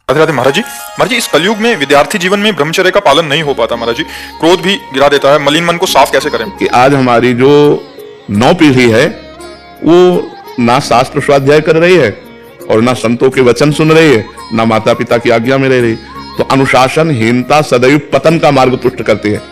राधे राधे महाराज जी। महाराज जी, इस कलयुग में विद्यार्थी जीवन में ब्रह्मचर्य का पालन नहीं हो पाता महाराज जी। क्रोध भी गिरा देता है, मलिन मन को साफ कैसे करें? कि आज हमारी जो नौ पीढ़ी है वो ना शास्त्र स्वाध्याय कर रही है और ना संतों के वचन सुन रही है, ना माता पिता की आज्ञा में रह रही। तो अनुशासनहीनता सदैव पतन का मार्ग पुष्ट करती है।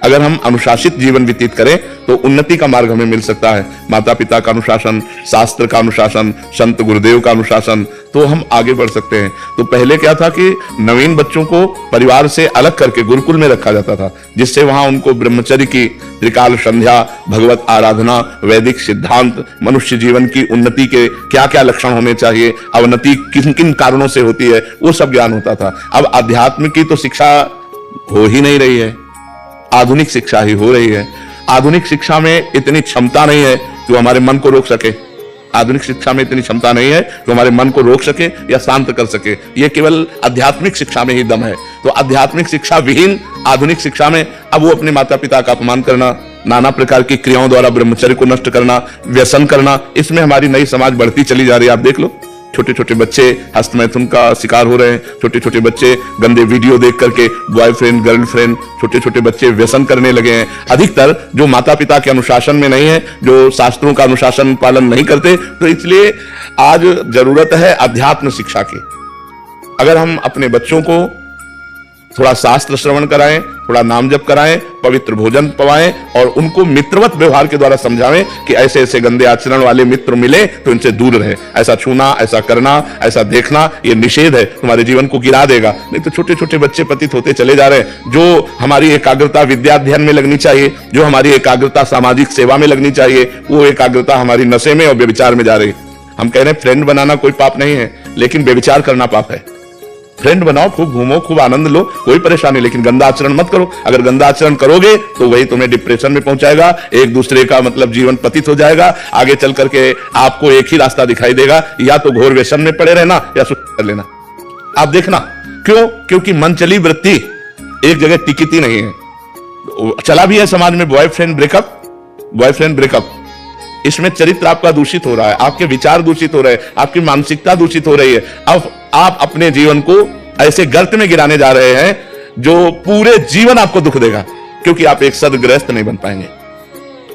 अगर हम अनुशासित जीवन व्यतीत करें तो उन्नति का मार्ग हमें मिल सकता है। माता पिता का अनुशासन, शास्त्र का अनुशासन, संत गुरुदेव का अनुशासन, तो हम आगे बढ़ सकते हैं। तो पहले क्या था कि नवीन बच्चों को परिवार से अलग करके गुरुकुल में रखा जाता था, जिससे वहां उनको ब्रह्मचर्य की त्रिकाल संध्या, भगवत आराधना, वैदिक सिद्धांत, मनुष्य जीवन की उन्नति के क्या क्या लक्षण होने चाहिए, अवनति किन किन कारणों से होती है, वो सब ज्ञान होता था। अब अध्यात्म की तो शिक्षा हो ही नहीं रही है, आधुनिक शिक्षा ही हो रही है। आधुनिक शिक्षा में इतनी क्षमता नहीं है कि हमारे मन को रोक सके। आधुनिक शिक्षा में इतनी क्षमता नहीं है कि हमारे मन को रोक सके या शांत कर सके। यह केवल आध्यात्मिक शिक्षा में ही दम है। तो आध्यात्मिक शिक्षा विहीन आधुनिक शिक्षा में अब वो अपने माता पिता का अपमान करना, नाना प्रकार की क्रियाओं द्वारा ब्रह्मचर्य को नष्ट करना, व्यसन करना, इसमें हमारी नई समाज बढ़ती चली जा रही है। आप देख लो, छोटे छोटे बच्चे हस्तमैथुन का शिकार हो रहे हैं। छोटे छोटे बच्चे गंदे वीडियो देख करके बॉयफ्रेंड, गर्लफ्रेंड, छोटे छोटे बच्चे व्यसन करने लगे हैं। अधिकतर जो माता पिता के अनुशासन में नहीं है, जो शास्त्रों का अनुशासन पालन नहीं करते, तो इसलिए आज जरूरत है अध्यात्म शिक्षा की। अगर हम अपने बच्चों को थोड़ा शास्त्र श्रवण कराएं, थोड़ा नाम जप कराएं, पवित्र भोजन पवाएं और उनको मित्रवत व्यवहार के द्वारा समझावें कि ऐसे ऐसे गंदे आचरण वाले मित्र मिले तो इनसे दूर रहे। ऐसा छूना, ऐसा करना, ऐसा देखना, ये निषेध है, तुम्हारे जीवन को गिरा देगा। नहीं तो छोटे छोटे बच्चे पतित होते चले जा रहे हैं। जो हमारी एकाग्रता विद्या अध्ययन में लगनी चाहिए, जो हमारी एकाग्रता सामाजिक सेवा में लगनी चाहिए, वो एकाग्रता हमारी नशे में और व्यभिचार में जा रही। हम कह रहे हैं फ्रेंड बनाना कोई पाप नहीं है, लेकिन व्यभिचार करना पाप है। फ्रेंड बनाओ, खूब घूमो, खूब आनंद लो, कोई परेशानी, लेकिन गंदा आचरण मत करो। अगर गंदा आचरण करोगे तो वही तुम्हें डिप्रेशन में पहुंचाएगा, एक दूसरे का मतलब जीवन पतित हो जाएगा। आगे चल करके आपको एक ही रास्ता दिखाई देगा, या तो घोर व्यसन में पड़े रहना या सुख कर लेना। आप देखना क्यों? क्योंकि मन चली वृत्ति एक जगह टिकती नहीं है। चला भी है समाज में बॉयफ्रेंड ब्रेकअप, बॉयफ्रेंड ब्रेकअप। इसमें चरित्र आपका दूषित हो रहा है, आपके विचार दूषित हो रहे हैं, आपकी मानसिकता दूषित हो रही है। अब आप अपने जीवन को ऐसे गर्त में गिराने जा रहे हैं जो पूरे जीवन आपको दुख देगा, क्योंकि आप एक सदगृहस्थ नहीं बन पाएंगे।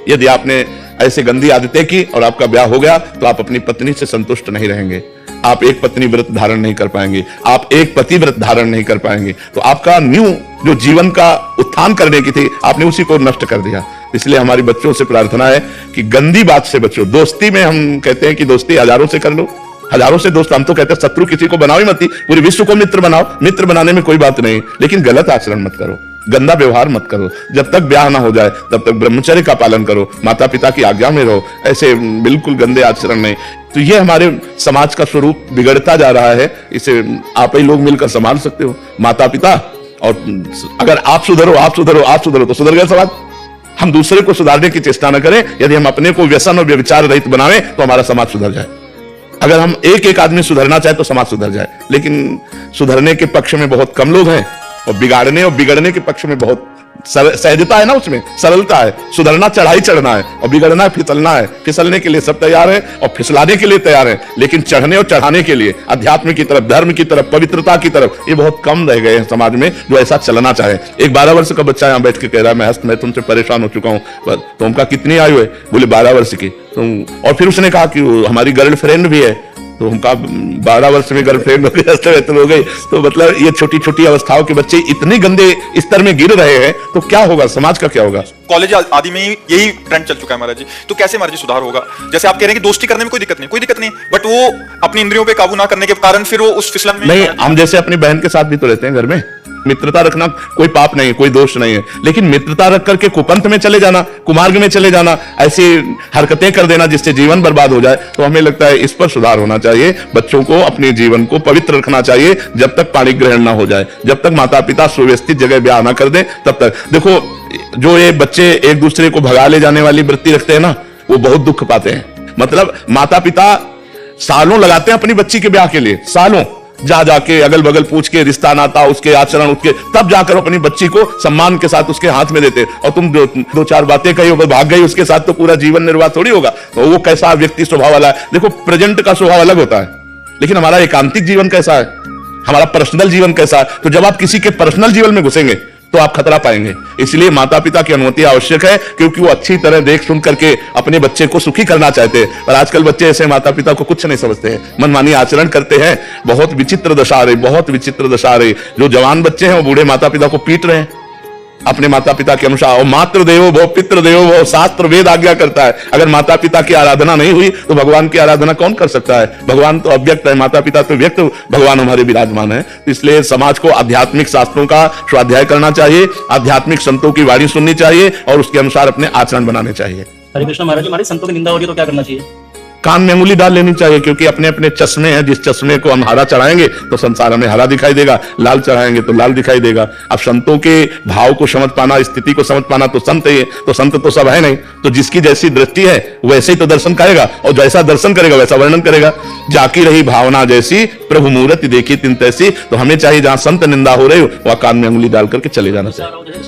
यदि आपने ऐसे गंदी आदतें की और आपका ब्याह हो गया तो आप अपनी पत्नी से संतुष्ट नहीं रहेंगे, आप एक पत्नी व्रत धारण नहीं कर पाएंगे, आप एक पति व्रत धारण नहीं कर पाएंगे। तो आपका न्यू जो जीवन का उत्थान करने की थी, आपने उसी को नष्ट कर दिया। इसलिए हमारी बच्चों से प्रार्थना है कि गंदी बात से बचो। दोस्ती में हम कहते हैं कि दोस्ती हजारों से कर लो, हजारों से दोस्त। हम तो कहते हैं शत्रु किसी को बनाओ ही मत, पूरे विश्व को मित्र बनाओ। मित्र बनाने में कोई बात नहीं, लेकिन गलत आचरण मत करो, गंदा व्यवहार मत करो। जब तक ब्याह ना हो जाए तब तक ब्रह्मचर्य का पालन करो, माता पिता की आज्ञा में रहो, ऐसे बिल्कुल गंदे आचरण नहीं। तो ये हमारे समाज का स्वरूप बिगड़ता जा रहा है, इसे आप ही लोग मिलकर संभाल सकते हो, माता पिता। और अगर आप सुधरो, आप सुधरो, आप सुधरो तो सुधर गया समाज। हम दूसरे को सुधारने की चेष्टा न करें। यदि हम अपने को व्यसन और व्यभिचार रहित बनावें तो हमारा समाज सुधर जाए। अगर हम एक एक आदमी सुधरना चाहे तो समाज सुधर जाए, लेकिन सुधरने के पक्ष में बहुत कम लोग हैं और बिगाड़ने और बिगड़ने के पक्ष में बहुत सहजता है ना, उसमें सरलता है। सुधरना चढ़ाई चढ़ना है और बिगड़ना फिसलना है। फिसलने के लिए सब तैयार है और फिसलाने के लिए तैयार है, लेकिन चढ़ने और चढ़ाने के लिए अध्यात्म की तरफ, धर्म की तरफ, पवित्रता की तरफ ये बहुत कम रह गए हैं समाज में जो ऐसा चलना चाहे। एक 12 वर्ष का बच्चा यहाँ बैठ के कह रहा है मैं तुमसे परेशान हो चुका हूँ। तो उनका कितनी आयु है? बोले 12 वर्ष की। और फिर उसने कहा कि हमारी गर्लफ्रेंड भी है। तो उनका 12 वर्ष में गर्लफ्रेंड हो गई। तो मतलब ये छोटी छोटी अवस्थाओं के बच्चे इतने गंदे स्तर में गिर रहे हैं, तो क्या होगा, समाज का क्या होगा? कॉलेज आदि में यही ट्रेंड चल चुका है महाराज जी। तो कैसे महाराज जी सुधार होगा? जैसे आप कह रहे हैं कि दोस्ती करने में कोई दिक्कत नहीं, कोई दिक्कत नहीं, बट वो अपनी इंद्रियों पे काबू ना करने के कारण फिर वो उस फिसलन में नहीं। हम जैसे अपनी बहन के साथ भी तो रहते हैं घर में, मित्रता रखना कोई पाप नहीं है, कोई दोष नहीं है, लेकिन मित्रता रख करके कुपंथ में चले जाना, कुमार्ग में चले जाना, ऐसी हरकतें कर देना जिससे जीवन बर्बाद हो जाए, तो हमें लगता है इस पर सुधार होना चाहिए। बच्चों को अपने जीवन को पवित्र रखना चाहिए जब तक पाणी ग्रहण ना हो जाए, जब तक माता पिता सुव्यवस्थित जगह ब्याह ना कर दे तब तक। देखो, जो ये बच्चे एक दूसरे को भगा ले जाने वाली वृत्ति रखते हैं ना, वो बहुत दुख पाते हैं। मतलब माता पिता सालों लगाते हैं अपनी बच्ची के ब्याह के लिए, सालों जा जाके अगल बगल पूछ के रिश्ता नाता, उसके आचरण, उसके, तब जाकर अपनी बच्ची को सम्मान के साथ उसके हाथ में देते। और तुम दो चार बातें कही और भाग गई उसके साथ, तो पूरा जीवन निर्वाह थोड़ी होगा। तो वो कैसा व्यक्ति स्वभाव वाला है? देखो, प्रेजेंट का स्वभाव अलग होता है, लेकिन हमारा एकांतिक जीवन कैसा है? हमारा पर्सनल जीवन कैसा है। तो जब आप किसी के पर्सनल जीवन में घुसेंगे तो आप खतरा पाएंगे। इसलिए माता पिता की अनुमति आवश्यक है, क्योंकि वो अच्छी तरह देख सुन करके अपने बच्चे को सुखी करना चाहते हैं। पर आजकल बच्चे ऐसे माता पिता को कुछ नहीं समझते हैं, मनमानी आचरण करते हैं। बहुत विचित्र दशा आ रही, बहुत विचित्र दशा आ रही। जो जवान बच्चे हैं वो बूढ़े माता पिता को पीट रहे हैं अपने माता पिता के अनुसार। और मातृ देवो भव पितृ देवो भव, शास्त्र वेद आज्ञा करता है। अगर माता पिता की आराधना नहीं हुई तो भगवान की आराधना कौन कर सकता है? भगवान तो अव्यक्त है, माता पिता तो व्यक्त भगवान हमारे विराजमान है। तो इसलिए समाज को आध्यात्मिक शास्त्रों का स्वाध्याय करना चाहिए, आध्यात्मिक संतों की वाणी सुननी चाहिए और उसके अनुसार अपने आचरण बनाने चाहिए। हरे कृष्ण महाराज जी, हमारे संतों की निंदा हो रही है तो क्या करना चाहिए? कान में अंगुली डाल लेनी चाहिए, क्योंकि अपने अपने चश्मे हैं। जिस चश्मे को हम हरा चढ़ाएंगे तो संसार हमें हरा दिखाई देगा, लाल चढ़ाएंगे तो लाल दिखाई देगा। अब संतों के भाव को समझ पाना, स्थिति को समझ पाना, तो संत है, तो संत तो सब है नहीं। तो जिसकी जैसी दृष्टि है वैसे ही तो दर्शन करेगा, और जैसा दर्शन करेगा वैसा वर्णन करेगा। जाकी रही भावना जैसी, प्रभु मूर्ति देखी तिन तैसी। तो हमें चाहिए जहां संत निंदा हो रही हो वहां कान में अंगुली डाल करके चले जाना चाहिए।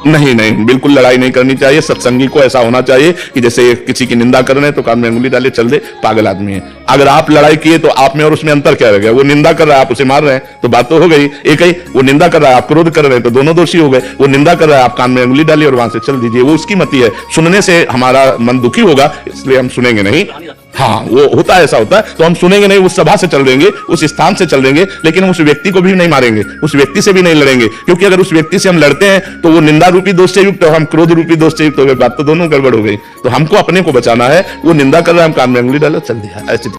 नहीं नहीं, बिल्कुल लड़ाई नहीं करनी चाहिए। सत्संगी को ऐसा होना चाहिए कि जैसे किसी की निंदा कर रहे हैं तो कान में अंगुली डाले, चल दे, पागल आदमी है। अगर आप लड़ाई किए तो आप में और उसमें अंतर क्या रह गया? वो निंदा कर रहा है, आप उसे मार रहे हैं, तो बात तो हो गई एक ही। वो निंदा कर रहा है, आप क्रोध कर रहे हैं, तो दोनों दोषी हो गए। वो निंदा कर रहा है, आप कान में अंगुली डालिए और वहां से चल दीजिए। वो उसकी मति है, सुनने से हमारा मन दुखी होगा, इसलिए हम सुनेंगे नहीं। हाँ, वो होता है, ऐसा होता है, तो हम सुनेंगे नहीं, उस सभा से चल देंगे, उस स्थान से चल देंगे, लेकिन हम उस व्यक्ति को भी नहीं मारेंगे, उस व्यक्ति से भी नहीं लड़ेंगे। क्योंकि अगर उस व्यक्ति से हम लड़ते हैं तो वो निंदा रूपी दोष से युक्त है, हम क्रोध रूपी दोष से युक्त हो गए, बात तो दोनों गड़बड़ हो गई। तो हमको अपने को बचाना है। वो निंदा कर रहा है, हम कान में अंगुली डाला, चल दिया, ऐसे